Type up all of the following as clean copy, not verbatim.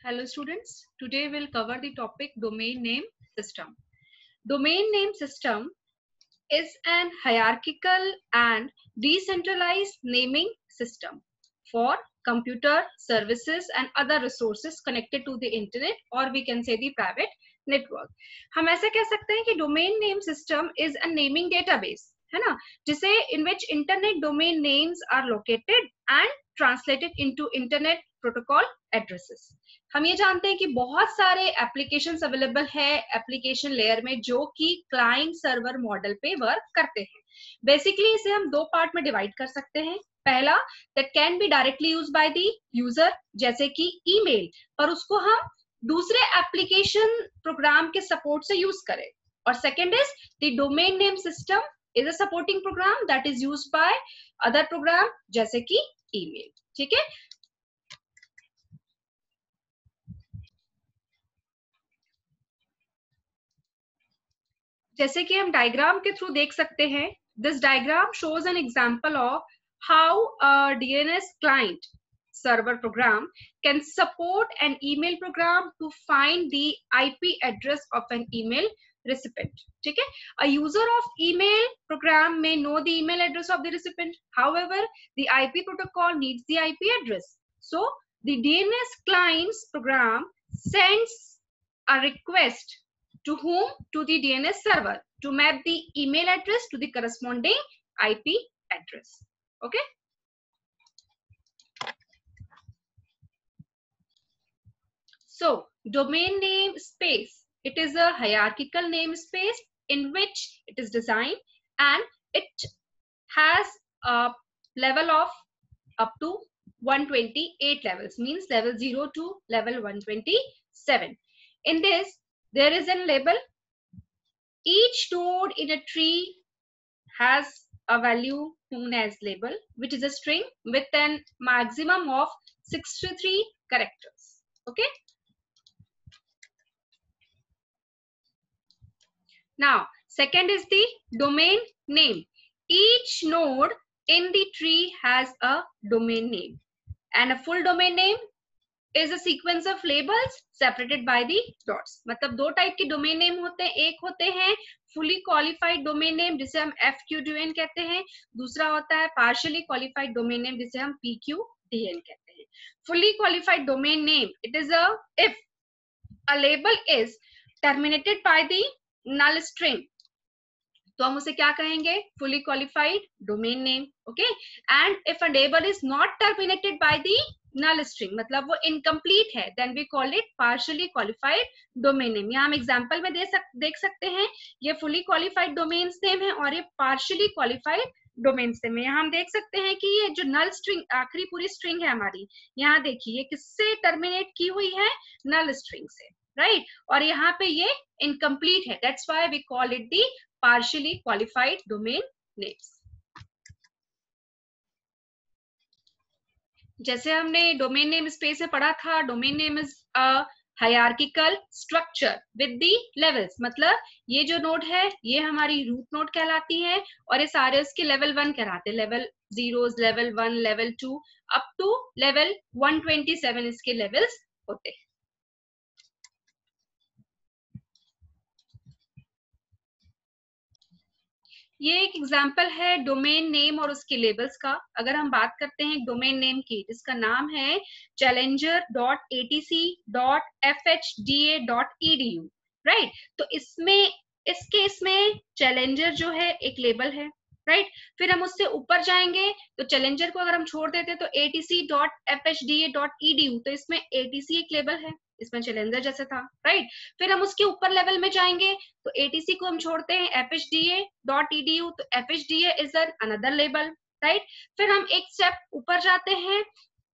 Hello students, today we'll cover the topic domain name system. Domain name system is an hierarchical and decentralized naming system for computer services and other resources connected to the internet, or we can say the private network. हम ऐसा कह सकते हैं कि domain name system is a naming database, है ना, जिसे in which internet domain names are located and translated into internet protocol addresses. हम ये जानते हैं कि बहुत सारे एप्लीकेशंस अवेलेबल है एप्लीकेशन लेयर में जो कि क्लाइंट सर्वर मॉडल पे वर्क करते हैं. बेसिकली इसे हम दो पार्ट में डिवाइड कर सकते हैं. पहला, that can be directly use by the user, जैसे कि ईमेल, पर उसको हम दूसरे एप्लीकेशन प्रोग्राम के सपोर्ट से यूज करें. और second is the domain name system is a supporting program that is used by other program जैसे कि ईमेल. ठीक है. जैसे कि हम डायग्राम के थ्रू देख सकते हैं, this diagram shows an example of how a DNS client server program can support an email program to find the IP address of an email recipient. ठीक है. A user of email program may know the email address of the recipient. However, the IP protocol needs the IP address. So, the DNS client's program sends a request to whom? To the DNS server to map the email address to the corresponding IP address. Okay. So, domain name space, it is a hierarchical namespace in which it is designed and it has a level of up to 128 levels, means level 0 to level 127. In this, there is a label. Each node in a tree has a value known as label, which is a string with a maximum of 63 characters. Okay. Now, second is the domain name. Each node in the tree has a domain name, and a full domain name is a sequence of labels separated by the dots. मतलब दो type की domain name होते हैं. एक होते हैं fully qualified domain name जिसे हम FQDN कहते हैं. दूसरा होता है पार्शियली क्वालिफाइड डोमेन नेम जिसे हम PQDN कहते हैं. Fully qualified domain name, it is a if a label is terminated by the null string, तो हम उसे क्या कहेंगे? Fully qualified domain name. Okay. And if a label is not terminated by the null string, मतलब वो incomplete है, then we call it partially qualified domain name. यहाँ हम एग्जांपल में देख सकते हैं, ये फुली क्वालिफाइड डोमेन नेम है और ये पार्शियली क्वालिफाइड डोमेन नेम है. यहाँ हम देख सकते हैं कि ये जो नल स्ट्रिंग, आखिरी पूरी स्ट्रिंग है हमारी, यहाँ देखिए ये किससे टर्मिनेट की हुई है? नल स्ट्रिंग से, राइट. और यहाँ पे ये इनकम्प्लीट है, that's why we call it the partially qualified domain names. जैसे हमने डोमेन नेम स्पेस में पढ़ा था, domain name is a hierarchical structure with the levels. मतलब ये जो नोड है ये हमारी रूट नोड कहलाती है और ये सारे उसके लेवल 1 कहलाते हैं. Level 0, level 1, level 2 up to level 127 इसके लेवल्स होते हैं. ये एक एग्जाम्पल है डोमेन नेम और उसके लेबल्स का. अगर हम बात करते हैं डोमेन नेम की, जिसका नाम है challenger.atc.fhda.edu, राइट. तो इसमें इस केस में चैलेंजर जो है एक लेबल है, राइट. फिर हम उससे ऊपर जाएंगे तो चैलेंजर को अगर हम छोड़ देते तो atc.fhda.edu, तो इसमें atc एक लेबल है, इसमें चैलेंजर जैसे था, राइट. फिर हम उसके ऊपर लेवल में जाएंगे तो ATC को हम छोड़ते हैं fhda.edu, तो fhda is another label, right. फिर हम एक स्टेप ऊपर जाते हैं,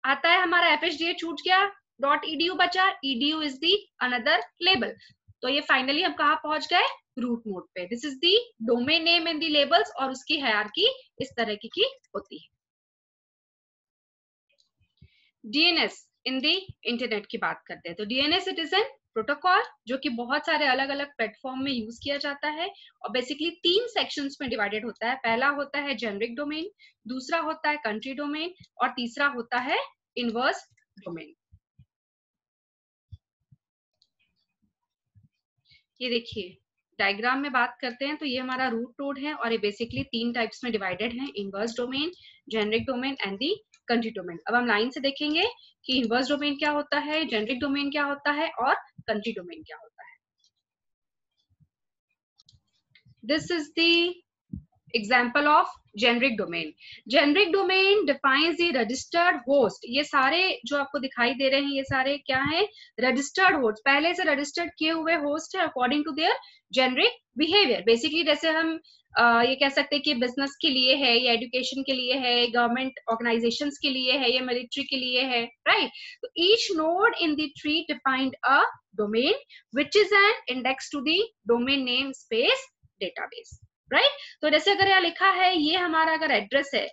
आता है हमारा fhda छूट गया, .edu बचा, edu is the another label. तो ये फाइनली हम कहाँ पहुंच गए? रूट नोड पे. This is the domain name and the labels और उसकी हायरार्की इस तरह की होती है. DNS इन दी इंटरनेट की बात करते हैं तो DNS it is an protocol जो कि बहुत सारे अलग अलग प्लेटफॉर्म में यूज किया जाता है और बेसिकली 3 सेक्शंस में डिवाइडेड होता है. पहला होता है जेनरिक डोमेन, दूसरा होता है कंट्री डोमेन और तीसरा होता है इनवर्स डोमेन. ये देखिए डायग्राम में बात करते हैं तो ये हमारा रूट नोड है और ये बेसिकली 3 टाइप्स में डिवाइडेड है, inverse domain, generic domain and the country domain. अब हम लाइन से देखेंगे कि इनवर्स डोमेन क्या होता है, जेनरिक डोमेन क्या होता है और कंट्री डोमेन क्या होता है। This is the example of generic domain. Generic domain defines the registered host. ये सारे जो आपको दिखाई दे रहे हैं ये सारे क्या है, रजिस्टर्ड होस्ट, पहले से रजिस्टर्ड किए हुए होस्ट है according to their generic behaviour. Basically जैसे हम ये कह सकते हैं कि बिजनेस के लिए है, या एजुकेशन के लिए है, गवर्नमेंट ऑर्गेनाइजेशंस के लिए है, या मिलिट्री के लिए है, राइट। तो each node in the tree defined a domain which is an index to the domain name space database, right. तो जैसे अगर यहाँ लिखा है ये हमारा अगर एड्रेस है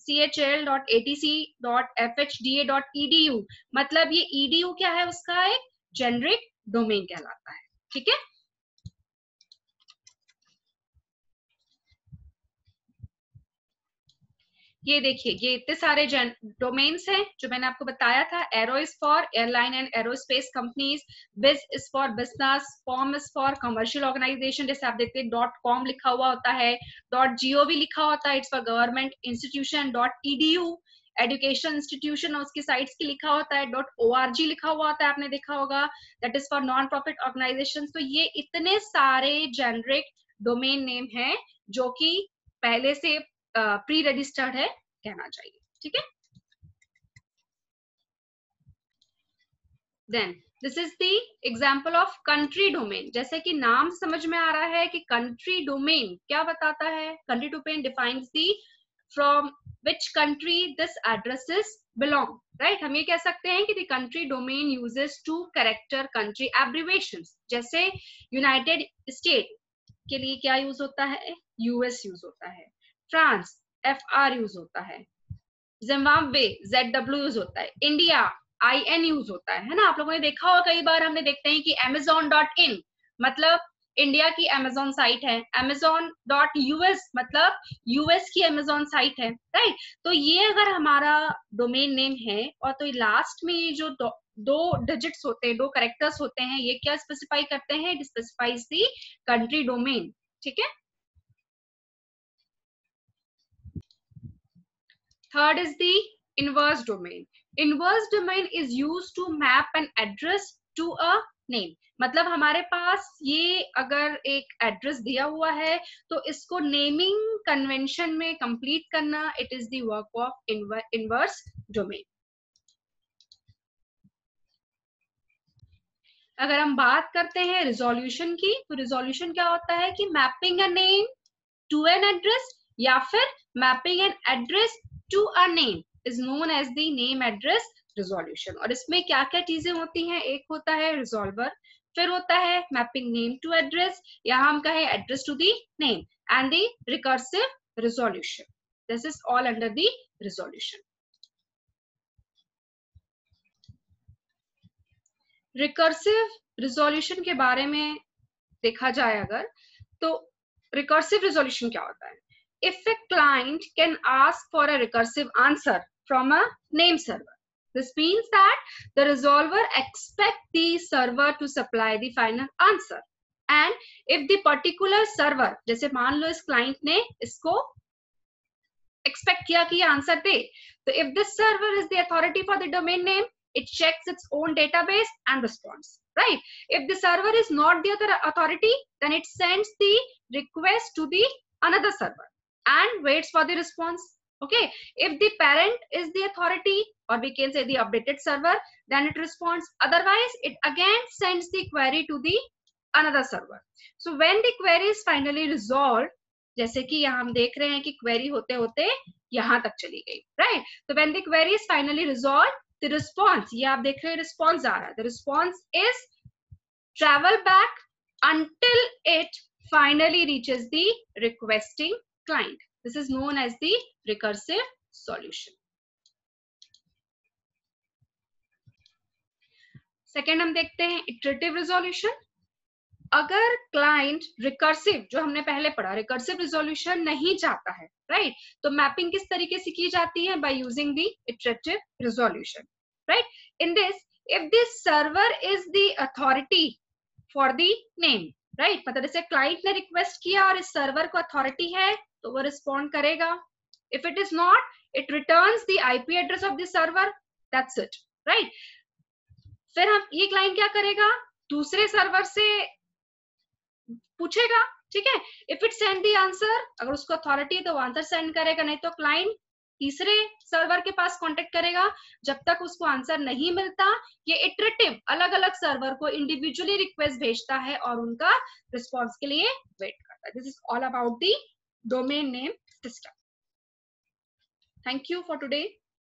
chl.atc.fhda.edu, मतलब ये edu क्या है, उसका एक जेनरिक डोमेन कहलाता है, ठीक है। ये देखिए ये इतने सारे डोमेन्स हैं जो मैंने आपको बताया था। Aero is for airline and aerospace companies, biz is for business, com is for commercial organisation, जैसे आप देखते हैं .com लिखा हुआ होता है, .gov लिखा होता है, it's for government institution, .edu education institution और उसकी साइट्स की लिखा होता है, .org लिखा हुआ होता है, आपने देखा होगा, that is for non profit organisation. तो ये इतने सारे जेनरिक डोमेन नेम हैं जो कि पहले से प्री रजिस्टर्ड है कहना चाहिए, ठीक है। Then this is the example of country domain. जैसे कि नाम समझ में आ रहा है कि कंट्री डोमेन क्या बताता है, country domain defines the from which country this addresses belong, right. हम ये कह सकते हैं कि the country domain uses two character country abbreviations. जैसे यूनाइटेड स्टेट के लिए क्या यूज होता है, यूएस यूज होता है, फ्रांस FR यूज होता है, जिम्बाब्वे ZW यूज होता है, इंडिया IN यूज होता है ना। आप लोगों ने देखा होगा, कई बार हमने देखते हैं कि amazon.in मतलब इंडिया की अमेजोन साइट है, amazon.us मतलब यूएस की अमेजोन साइट है, राइट। तो ये अगर हमारा डोमेन नेम है और तो लास्ट में ये जो दो डिजिट्स होते हैं, दो कैरेक्टर्स होते हैं, ये क्या स्पेसिफाई करते हैं, it specifies the country domain, ठीक है। Third is the inverse domain. Inverse domain is used to map an address to a name. मतलब हमारे पास ये अगर एक एड्रेस दिया हुआ है तो इसको नेमिंग कन्वेंशन में कंप्लीट करना, it is the work of inverse domain. अगर हम बात करते हैं रिजोल्यूशन की, तो रिजोल्यूशन क्या होता है कि mapping a name to an address या फिर mapping an address to a name is known as the name address resolution. और इसमें क्या क्या चीजें होती हैं, एक होता है रिजॉल्वर, फिर होता है मैपिंग नेम टू एड्रेस, या हम कहें address to the name, and the recursive resolution. This is all under the resolution. Recursive resolution के बारे में देखा जाए अगर, तो रिकर्सिव रिजोल्यूशन क्या होता है, if a client can ask for a recursive answer from a name server, this means that the resolver expect the server to supply the final answer, and if the particular server, जैसे मान लो इस client ने इसको expect किया कि ये answer दे, तो if this server is the authority for the domain name, it checks its own database and responds, right? If the server is not the other authority, then it sends the request to the another server and waits for the response. Okay, if the parent is the authority, or we can say the updated server, then it responds, otherwise it again sends the query to the another server. So when the query is finally resolved, जैसे कि यहाँ हम देख रहे हैं कि query होते होते यहाँ तक चली गई, राइट। तो when the query is finally resolve, the response, ये आप देख रहे हैं रिस्पॉन्स आ रहा है, the response is travel back until it finally reaches the requesting client. This is known as the recursive solution. Second हम देखते हैं इटरेटिव रिजोल्यूशन। अगर क्लाइंट रिकर्सिव, जो हमने पहले पढ़ा, रिकर्सिव रिजोल्यूशन नहीं चाहता है, राइट, तो मैपिंग किस तरीके से की जाती है, by using the iterative resolution, right. In this, if the server is the authority for the name, right मतलब जैसे क्लाइंट ने रिक्वेस्ट किया और इस सर्वर को अथॉरिटी है तो वो रिस्पॉन्ड करेगा. If it is not, it returns the IP address of the server, that's it, right. फिर हम ये क्लाइंट क्या करेगा, दूसरे सर्वर से पूछेगा, ठीक है. If it send the answer, अगर उसको अथॉरिटी है तो वो आंसर सेंड करेगा, नहीं तो क्लाइंट तीसरे सर्वर के पास कांटेक्ट करेगा. जब तक उसको आंसर नहीं मिलता, ये इटरेटिव अलग अलग सर्वर को इंडिविजुअली रिक्वेस्ट भेजता है और उनका रिस्पॉन्स के लिए वेट करता है. This is all about the domain name system. Thank you for today.